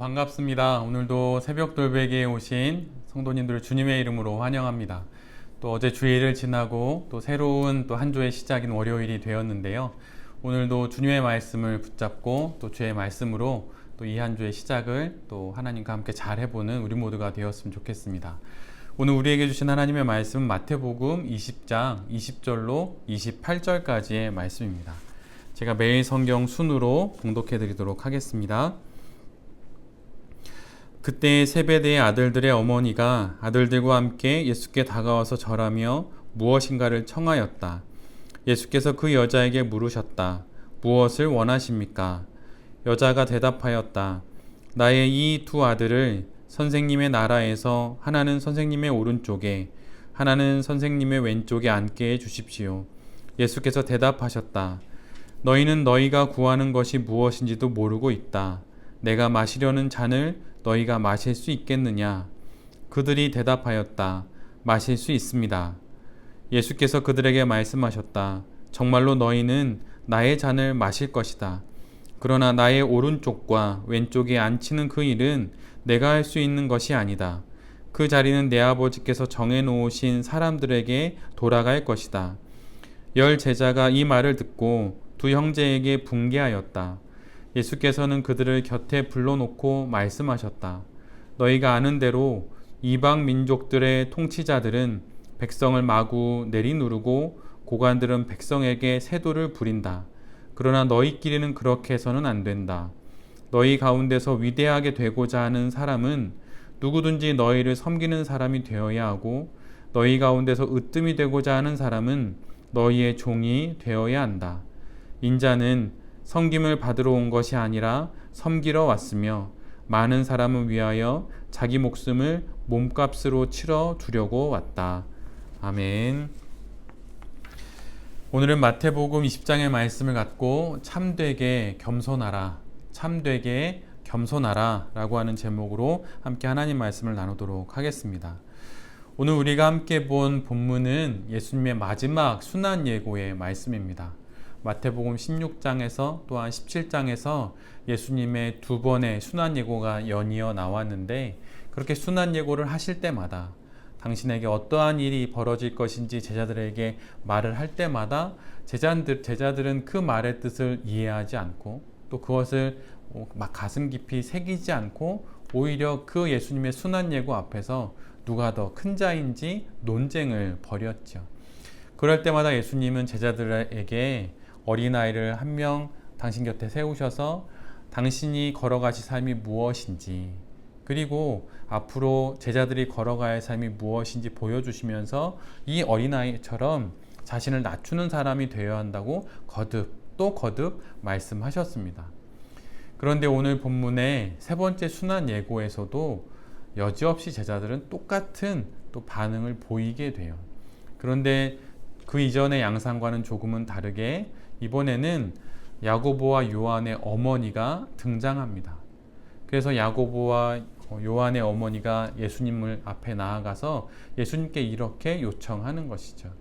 반갑습니다. 오늘도 새벽 돌베개에 오신 성도님들을 주님의 이름으로 환영합니다. 또 어제 주일을 지나고 또 새로운 또 한 주의 시작인 월요일이 되었는데요. 오늘도 주님의 말씀을 붙잡고 또 주의 말씀으로 또 이 한 주의 시작을 또 하나님과 함께 잘 해보는 우리 모두가 되었으면 좋겠습니다. 오늘 우리에게 주신 하나님의 말씀은 마태복음 20장 20절로 28절까지의 말씀입니다. 제가 매일 성경 순으로 봉독해 드리도록 하겠습니다. 그때 세베대의 아들들의 어머니가 아들들과 함께 예수께 다가와서 절하며 무엇인가를 청하였다. 예수께서 그 여자에게 물으셨다. 무엇을 원하십니까? 여자가 대답하였다. 나의 이 두 아들을 선생님의 나라에서 하나는 선생님의 오른쪽에 하나는 선생님의 왼쪽에 앉게 해 주십시오. 예수께서 대답하셨다. 너희는 너희가 구하는 것이 무엇인지도 모르고 있다. 내가 마시려는 잔을 너희가 마실 수 있겠느냐? 그들이 대답하였다. 마실 수 있습니다. 예수께서 그들에게 말씀하셨다. 정말로 너희는 나의 잔을 마실 것이다. 그러나 나의 오른쪽과 왼쪽에 앉히는 그 일은 내가 할 수 있는 것이 아니다. 그 자리는 내 아버지께서 정해놓으신 사람들에게 돌아갈 것이다. 열 제자가 이 말을 듣고 두 형제에게 분개하였다. 예수께서는 그들을 곁에 불러놓고 말씀하셨다. 너희가 아는 대로 이방 민족들의 통치자들은 백성을 마구 내리누르고 고관들은 백성에게 세도를 부린다. 그러나 너희끼리는 그렇게 해서는 안 된다. 너희 가운데서 위대하게 되고자 하는 사람은 누구든지 너희를 섬기는 사람이 되어야 하고 너희 가운데서 으뜸이 되고자 하는 사람은 너희의 종이 되어야 한다. 인자는 섬김을 받으러 온 것이 아니라 섬기러 왔으며 많은 사람을 위하여 자기 목숨을 몸값으로 치러 주려고 왔다. 아멘. 오늘은 마태복음 20장의 말씀을 갖고 참되게 겸손하라, 참되게 겸손하라 라고 하는 제목으로 함께 하나님 말씀을 나누도록 하겠습니다. 오늘 우리가 함께 본 본문은 예수님의 마지막 순환 예고의 말씀입니다. 마태복음 16장에서 또한 17장에서 예수님의 두 번의 순환 예고가 연이어 나왔는데 그렇게 순환 예고를 하실 때마다 당신에게 어떠한 일이 벌어질 것인지 제자들에게 말을 할 때마다 제자들은 그 말의 뜻을 이해하지 않고 또 그것을 막 가슴 깊이 새기지 않고 오히려 그 예수님의 순환 예고 앞에서 누가 더 큰 자인지 논쟁을 벌였죠. 그럴 때마다 예수님은 제자들에게 어린아이를 한 명 당신 곁에 세우셔서 당신이 걸어가실 삶이 무엇인지 그리고 앞으로 제자들이 걸어가야 할 삶이 무엇인지 보여주시면서 이 어린아이처럼 자신을 낮추는 사람이 되어야 한다고 거듭 말씀하셨습니다. 그런데 오늘 본문의 세 번째 순환 예고에서도 여지없이 제자들은 똑같은 또 반응을 보이게 돼요. 그런데 그 이전의 양상과는 조금은 다르게 이번에는 야고보와 요한의 어머니가 등장합니다. 그래서 야고보와 요한의 어머니가 예수님을 앞에 나아가서 예수님께 이렇게 요청하는 것이죠.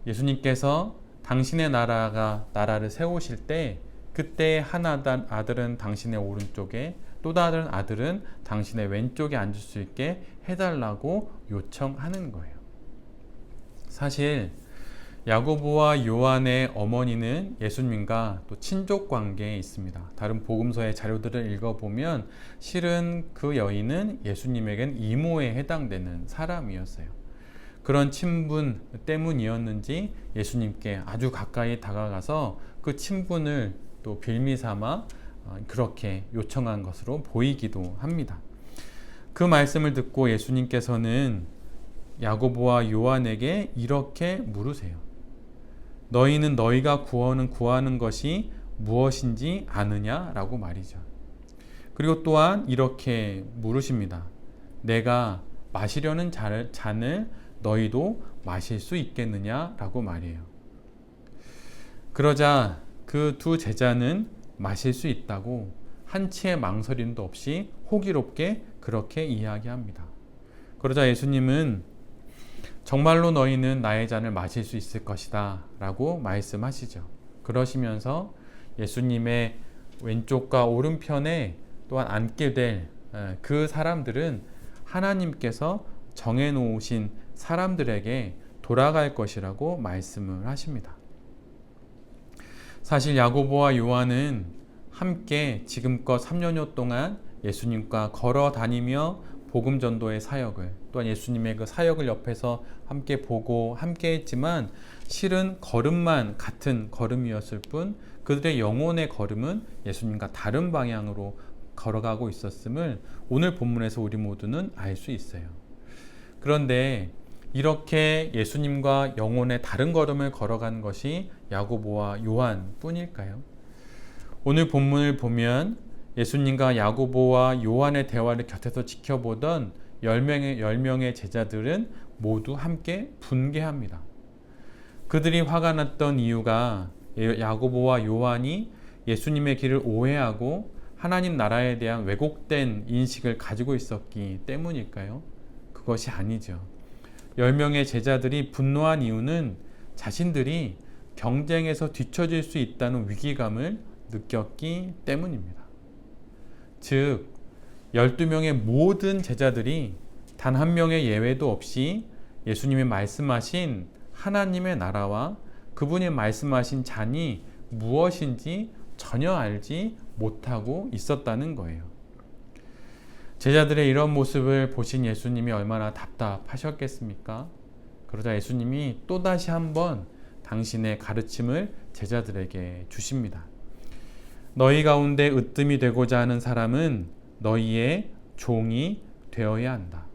예수님께서 당신의 나라를 세우실 때 그때 한 아들은 당신의 오른쪽에 또 다른 아들은 당신의 왼쪽에 앉을 수 있게 해달라고 요청하는 거예요. 사실 야고보와 요한의 어머니는 예수님과 또 친족 관계에 있습니다. 다른 복음서의 자료들을 읽어보면 실은 그 여인은 예수님에겐 이모에 해당되는 사람이었어요. 그런 친분 때문이었는지 예수님께 아주 가까이 다가가서 그 친분을 또 빌미삼아 그렇게 요청한 것으로 보이기도 합니다. 그 말씀을 듣고 예수님께서는 야고보와 요한에게 이렇게 물으세요. 너희는 너희가 구하는 것이 무엇인지 아느냐? 라고 말이죠. 그리고 또한 이렇게 물으십니다. 내가 마시려는 잔을 너희도 마실 수 있겠느냐? 라고 말이에요. 그러자 그 두 제자는 마실 수 있다고 한치의 망설임도 없이 호기롭게 그렇게 이야기합니다. 그러자 예수님은 정말로 너희는 나의 잔을 마실 수 있을 것이다 라고 말씀하시죠. 그러시면서 예수님의 왼쪽과 오른편에 또한 앉게 될 그 사람들은 하나님께서 정해놓으신 사람들에게 돌아갈 것이라고 말씀을 하십니다. 사실 야고보와 요한은 함께 지금껏 3년여 동안 예수님과 걸어 다니며 복음 전도의 사역을, 또한 예수님의 그 사역을 옆에서 함께 보고 함께 했지만 실은 걸음만 같은 걸음이었을 뿐 그들의 영혼의 걸음은 예수님과 다른 방향으로 걸어가고 있었음을 오늘 본문에서 우리 모두는 알 수 있어요. 그런데 이렇게 예수님과 영혼의 다른 걸음을 걸어간 것이 야고보와 요한 뿐일까요? 오늘 본문을 보면 예수님과 야고보와 요한의 대화를 곁에서 지켜보던 10명의 제자들은 모두 함께 분개합니다. 그들이 화가 났던 이유가 야고보와 요한이 예수님의 길을 오해하고 하나님 나라에 대한 왜곡된 인식을 가지고 있었기 때문일까요? 그것이 아니죠. 10명의 제자들이 분노한 이유는 자신들이 경쟁에서 뒤처질 수 있다는 위기감을 느꼈기 때문입니다. 즉 12명의 모든 제자들이 단 한 명의 예외도 없이 예수님이 말씀하신 하나님의 나라와 그분이 말씀하신 잔이 무엇인지 전혀 알지 못하고 있었다는 거예요. 제자들의 이런 모습을 보신 예수님이 얼마나 답답하셨겠습니까? 그러자 예수님이 또다시 한번 당신의 가르침을 제자들에게 주십니다. 너희 가운데 으뜸이 되고자 하는 사람은 너희의 종이 되어야 한다.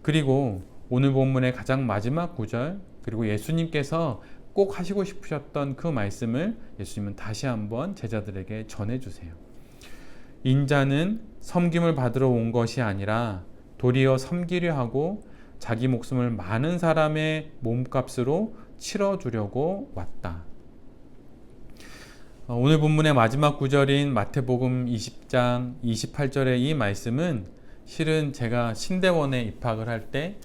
그리고 오늘 본문의 가장 마지막 구절, 그리고 예수님께서 꼭 하시고 싶으셨던 그 말씀을 예수님은 다시 한번 제자들에게 전해주세요. 인자는 섬김을 받으러 온 것이 아니라 도리어 섬기려 하고 자기 목숨을 많은 사람의 몸값으로 치러주려고 왔다. 오늘 본문의 마지막 구절인 마태복음 20장 28절의 이 말씀은 실은 제가 신대원에 입학을 할 때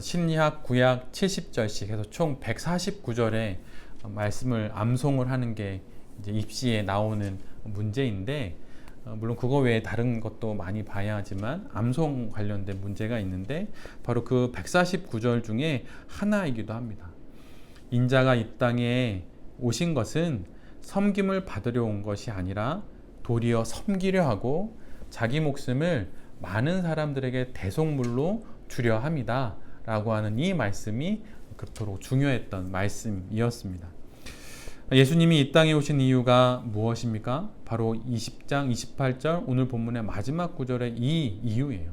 신약, 구약 70절씩 해서 총 149절의 말씀을 암송을 하는 게 이제 입시에 나오는 문제인데, 물론 그거 외에 다른 것도 많이 봐야 하지만 암송 관련된 문제가 있는데 바로 그 149절 중에 하나이기도 합니다. 인자가 이 땅에 오신 것은 섬김을 받으려 온 것이 아니라 도리어 섬기려 하고 자기 목숨을 많은 사람들에게 대속물로 주려 함이다 라고 하는 이 말씀이 그토록 중요했던 말씀이었습니다. 예수님이 이 땅에 오신 이유가 무엇입니까? 바로 20장 28절 오늘 본문의 마지막 구절의 이 이유예요.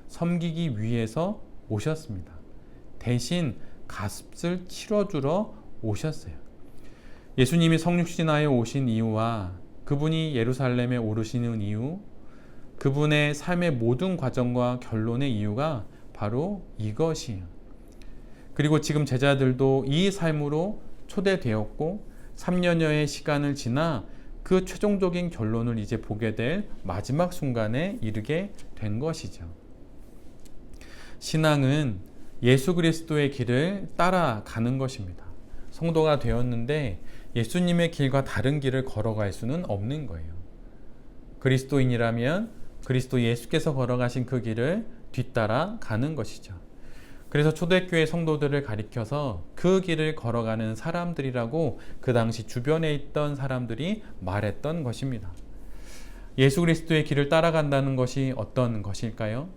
섬기기 위해서 오셨습니다. 대신 값을 치러주러 오셨어요. 예수님이 성육신하에 오신 이유와 그분이 예루살렘에 오르시는 이유, 그분의 삶의 모든 과정과 결론의 이유가 바로 이것이에요. 그리고 지금 제자들도 이 삶으로 초대되었고 3년여의 시간을 지나 그 최종적인 결론을 이제 보게 될 마지막 순간에 이르게 된 것이죠. 신앙은 예수 그리스도의 길을 따라가는 것입니다. 성도가 되었는데 예수님의 길과 다른 길을 걸어갈 수는 없는 거예요. 그리스도인이라면 그리스도 예수께서 걸어가신 그 길을 뒤따라 가는 것이죠. 그래서 초대교회 성도들을 가리켜서 그 길을 걸어가는 사람들이라고 그 당시 주변에 있던 사람들이 말했던 것입니다. 예수 그리스도의 길을 따라간다는 것이 어떤 것일까요?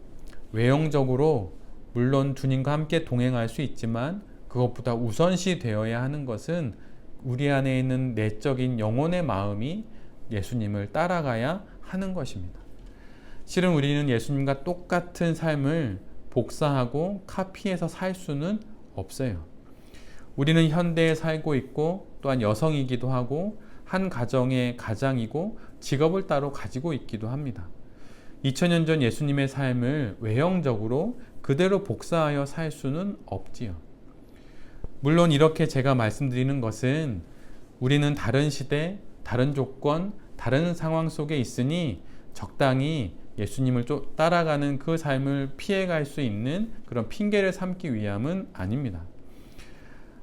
외형적으로 물론 주님과 함께 동행할 수 있지만 그것보다 우선시 되어야 하는 것은 우리 안에 있는 내적인 영혼의 마음이 예수님을 따라가야 하는 것입니다. 실은 우리는 예수님과 똑같은 삶을 복사하고 카피해서 살 수는 없어요. 우리는 현대에 살고 있고 또한 여성이기도 하고 한 가정의 가장이고 직업을 따로 가지고 있기도 합니다. 2000년 전 예수님의 삶을 외형적으로 그대로 복사하여 살 수는 없지요. 물론 이렇게 제가 말씀드리는 것은 우리는 다른 시대, 다른 조건, 다른 상황 속에 있으니 적당히 예수님을 따라가는 그 삶을 피해갈 수 있는 그런 핑계를 삼기 위함은 아닙니다.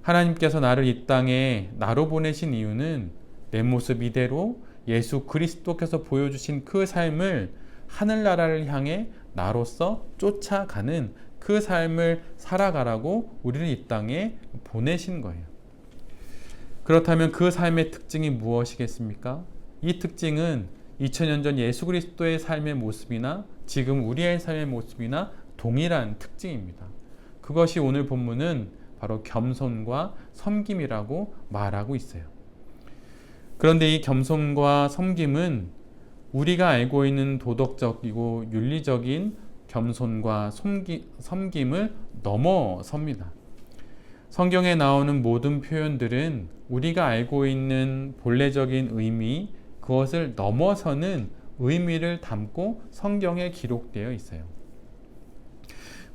하나님께서 나를 이 땅에 나로 보내신 이유는 내 모습 이대로 예수 그리스도께서 보여주신 그 삶을 하늘나라를 향해 나로서 쫓아가는 그 삶을 살아가라고 우리를 이 땅에 보내신 거예요. 그렇다면 그 삶의 특징이 무엇이겠습니까? 이 특징은 2000년 전 예수 그리스도의 삶의 모습이나 지금 우리의 삶의 모습이나 동일한 특징입니다. 그것이 오늘 본문은 바로 겸손과 섬김이라고 말하고 있어요. 그런데 이 겸손과 섬김은 우리가 알고 있는 도덕적이고 윤리적인 겸손과 섬김을 넘어섭니다. 성경에 나오는 모든 표현들은 우리가 알고 있는 본래적인 의미, 그것을 넘어서는 의미를 담고 성경에 기록되어 있어요.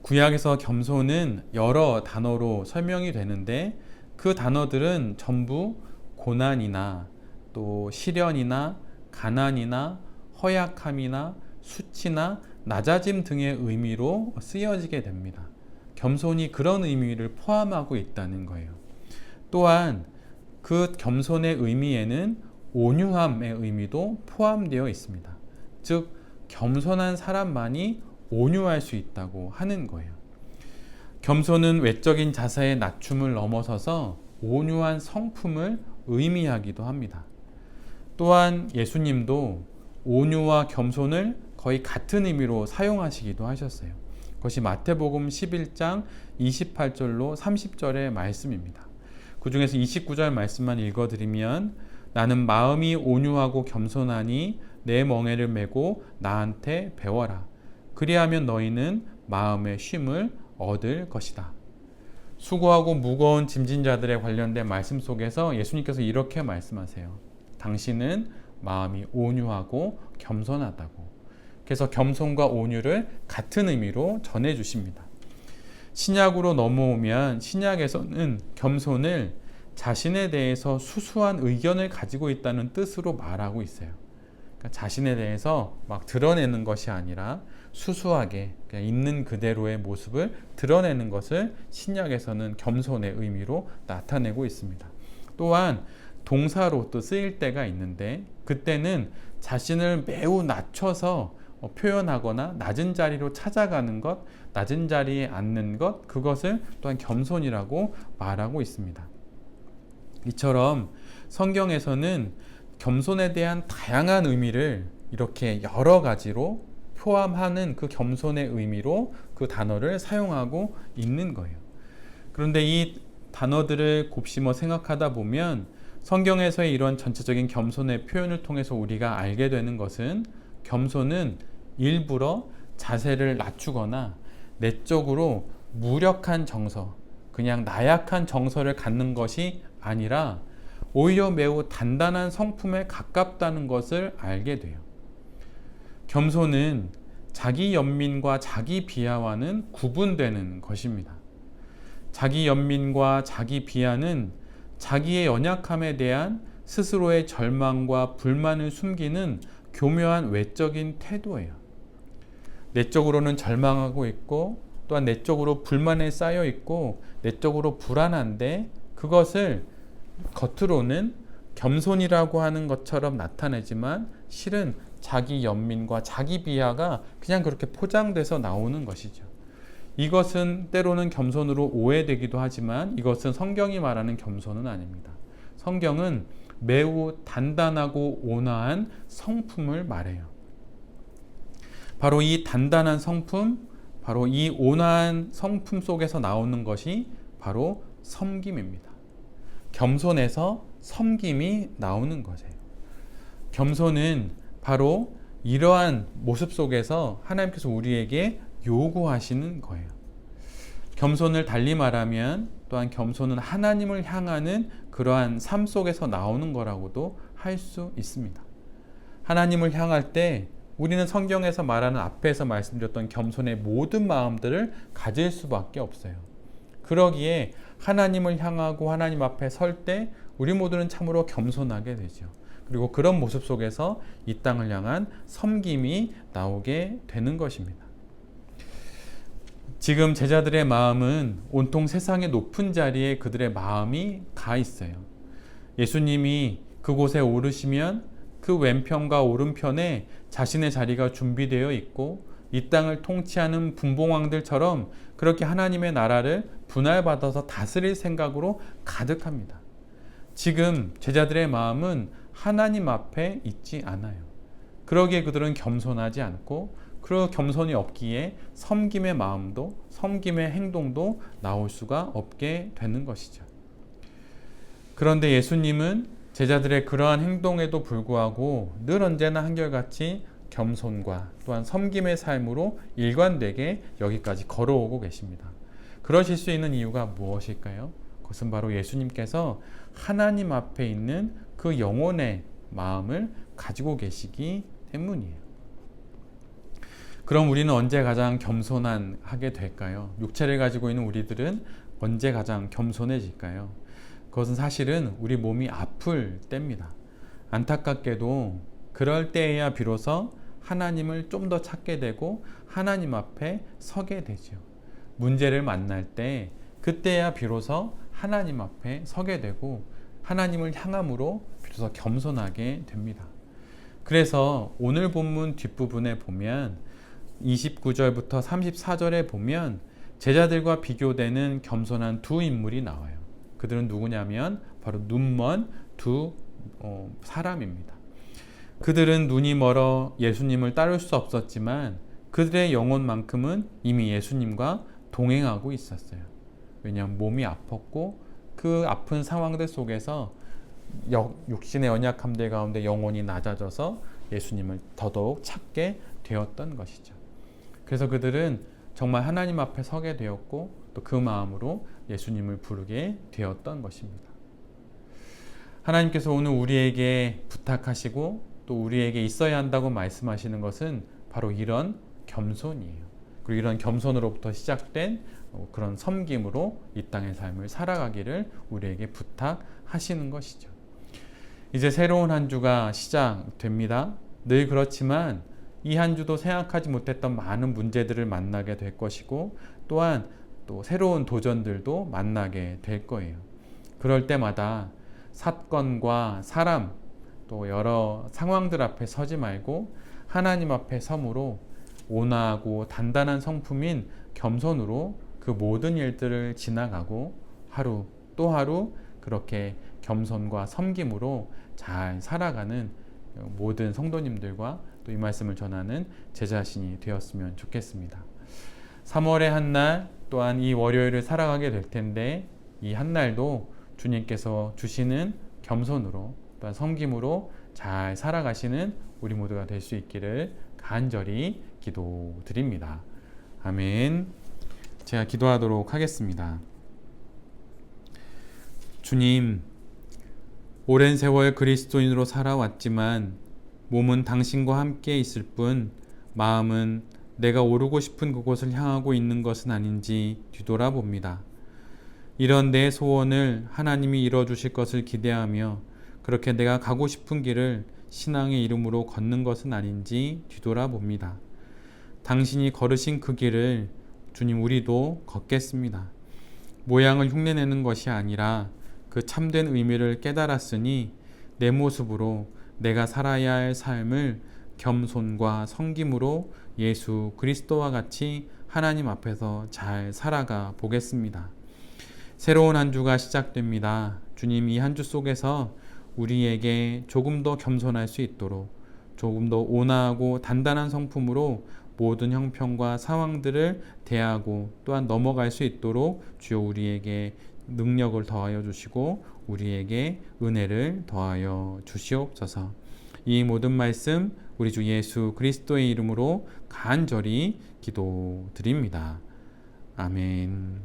구약에서 겸손은 여러 단어로 설명이 되는데 그 단어들은 전부 고난이나 또 시련이나 가난이나 허약함이나 수치나 낮아짐 등의 의미로 쓰여지게 됩니다. 겸손이 그런 의미를 포함하고 있다는 거예요. 또한 그 겸손의 의미에는 온유함의 의미도 포함되어 있습니다. 즉 겸손한 사람만이 온유할 수 있다고 하는 거예요. 겸손은 외적인 자세의 낮춤을 넘어서서 온유한 성품을 의미하기도 합니다. 또한 예수님도 온유와 겸손을 거의 같은 의미로 사용하시기도 하셨어요. 그것이 마태복음 11장 28절로 30절의 말씀입니다. 그 중에서 29절 말씀만 읽어드리면 나는 마음이 온유하고 겸손하니 내 멍에를 메고 나한테 배워라. 그리하면 너희는 마음의 쉼을 얻을 것이다. 수고하고 무거운 짐진 자들에 관련된 말씀 속에서 예수님께서 이렇게 말씀하세요. 당신은 마음이 온유하고 겸손하다고. 그래서 겸손과 온유를 같은 의미로 전해 주십니다. 신약으로 넘어오면 신약에서는 겸손을 자신에 대해서 수수한 의견을 가지고 있다는 뜻으로 말하고 있어요. 그러니까 자신에 대해서 막 드러내는 것이 아니라 수수하게 그냥 있는 그대로의 모습을 드러내는 것을 신약에서는 겸손의 의미로 나타내고 있습니다. 또한 동사로 또 쓰일 때가 있는데 그때는 자신을 매우 낮춰서 표현하거나 낮은 자리로 찾아가는 것, 낮은 자리에 앉는 것, 그것을 또한 겸손이라고 말하고 있습니다. 이처럼 성경에서는 겸손에 대한 다양한 의미를 이렇게 여러 가지로 포함하는 그 겸손의 의미로 그 단어를 사용하고 있는 거예요. 그런데 이 단어들을 곱씹어 생각하다 보면 성경에서의 이런 전체적인 겸손의 표현을 통해서 우리가 알게 되는 것은 겸손은 일부러 자세를 낮추거나 내적으로 무력한 정서, 그냥 나약한 정서를 갖는 것이 아니라 오히려 매우 단단한 성품에 가깝다는 것을 알게 돼요. 겸손은 자기 연민과 자기 비하와는 구분되는 것입니다. 자기 연민과 자기 비하는 자기의 연약함에 대한 스스로의 절망과 불만을 숨기는 교묘한 외적인 태도예요. 내적으로는 절망하고 있고 또한 내적으로 불만에 쌓여 있고 내적으로 불안한데 그것을 겉으로는 겸손이라고 하는 것처럼 나타내지만 실은 자기 연민과 자기 비하가 그냥 그렇게 포장돼서 나오는 것이죠. 이것은 때로는 겸손으로 오해되기도 하지만 이것은 성경이 말하는 겸손은 아닙니다. 성경은 매우 단단하고 온화한 성품을 말해요. 바로 이 단단한 성품, 바로 이 온화한 성품 속에서 나오는 것이 바로 섬김입니다. 겸손에서 섬김이 나오는 것이에요. 겸손은 바로 이러한 모습 속에서 하나님께서 우리에게 요구하시는 거예요. 겸손을 달리 말하면 또한 겸손은 하나님을 향하는 그러한 삶 속에서 나오는 거라고도 할 수 있습니다. 하나님을 향할 때 우리는 성경에서 말하는 앞에서 말씀드렸던 겸손의 모든 마음들을 가질 수밖에 없어요. 그러기에 하나님을 향하고 하나님 앞에 설 때 우리 모두는 참으로 겸손하게 되죠. 그리고 그런 모습 속에서 이 땅을 향한 섬김이 나오게 되는 것입니다. 지금 제자들의 마음은 온통 세상의 높은 자리에 그들의 마음이 가 있어요. 예수님이 그곳에 오르시면 그 왼편과 오른편에 자신의 자리가 준비되어 있고 이 땅을 통치하는 분봉왕들처럼 그렇게 하나님의 나라를 분할받아서 다스릴 생각으로 가득합니다. 지금 제자들의 마음은 하나님 앞에 있지 않아요. 그러기에 그들은 겸손하지 않고 그 겸손이 없기에 섬김의 마음도 섬김의 행동도 나올 수가 없게 되는 것이죠. 그런데 예수님은 제자들의 그러한 행동에도 불구하고 늘 언제나 한결같이 겸손과 또한 섬김의 삶으로 일관되게 여기까지 걸어오고 계십니다. 그러실 수 있는 이유가 무엇일까요? 그것은 바로 예수님께서 하나님 앞에 있는 그 영혼의 마음을 가지고 계시기 때문이에요. 그럼 우리는 언제 가장 겸손하게 될까요? 육체를 가지고 있는 우리들은 언제 가장 겸손해질까요? 그것은 사실은 우리 몸이 아플 때입니다. 안타깝게도 그럴 때에야 비로소 하나님을 좀 더 찾게 되고 하나님 앞에 서게 되죠. 문제를 만날 때 그때야 비로소 하나님 앞에 서게 되고 하나님을 향함으로 비로소 겸손하게 됩니다. 그래서 오늘 본문 뒷부분에 보면 29절부터 34절에 보면 제자들과 비교되는 겸손한 두 인물이 나와요. 그들은 누구냐면 바로 눈먼 두 사람입니다. 그들은 눈이 멀어 예수님을 따를 수 없었지만 그들의 영혼만큼은 이미 예수님과 동행하고 있었어요. 왜냐하면 몸이 아팠고 그 아픈 상황들 속에서 육신의 연약함들 가운데 영혼이 낮아져서 예수님을 더더욱 찾게 되었던 것이죠. 그래서 그들은 정말 하나님 앞에 서게 되었고 또 그 마음으로 예수님을 부르게 되었던 것입니다. 하나님께서 오늘 우리에게 부탁하시고 또 우리에게 있어야 한다고 말씀하시는 것은 바로 이런 겸손이에요. 그리고 이런 겸손으로부터 시작된 그런 섬김으로 이 땅의 삶을 살아가기를 우리에게 부탁하시는 것이죠. 이제 새로운 한 주가 시작됩니다. 늘 그렇지만 이 한 주도 생각하지 못했던 많은 문제들을 만나게 될 것이고 또한 또 새로운 도전들도 만나게 될 거예요. 그럴 때마다 사건과 사람 또 여러 상황들 앞에 서지 말고 하나님 앞에 섬으로 온화하고 단단한 성품인 겸손으로 그 모든 일들을 지나가고 하루 또 하루 그렇게 겸손과 섬김으로 잘 살아가는 모든 성도님들과 또 이 말씀을 전하는 제 자신이 되었으면 좋겠습니다. 3월의 한 날 또한 이 월요일을 살아가게 될 텐데 이 한 날도 주님께서 주시는 겸손으로 또한 섬김으로 잘 살아가시는 우리 모두가 될 수 있기를 간절히 기도드립니다. 아멘. 제가 기도하도록 하겠습니다. 주님, 오랜 세월 그리스도인으로 살아왔지만 몸은 당신과 함께 있을 뿐 마음은 내가 오르고 싶은 그곳을 향하고 있는 것은 아닌지 뒤돌아봅니다. 이런 내 소원을 하나님이 이뤄주실 것을 기대하며 그렇게 내가 가고 싶은 길을 신앙의 이름으로 걷는 것은 아닌지 뒤돌아봅니다. 당신이 걸으신 그 길을 주님 우리도 걷겠습니다. 모양을 흉내내는 것이 아니라 그 참된 의미를 깨달았으니 내 모습으로 내가 살아야 할 삶을 겸손과 섬김으로 예수 그리스도와 같이 하나님 앞에서 잘 살아가 보겠습니다. 새로운 한 주가 시작됩니다. 주님 이 한 주 속에서 우리에게 조금 더 겸손할 수 있도록 조금 더 온화하고 단단한 성품으로 모든 형편과 상황들을 대하고 또한 넘어갈 수 있도록 주여 우리에게 능력을 더하여 주시고 우리에게 은혜를 더하여 주시옵소서. 이 모든 말씀 우리 주 예수 그리스도의 이름으로 간절히 기도드립니다. 아멘.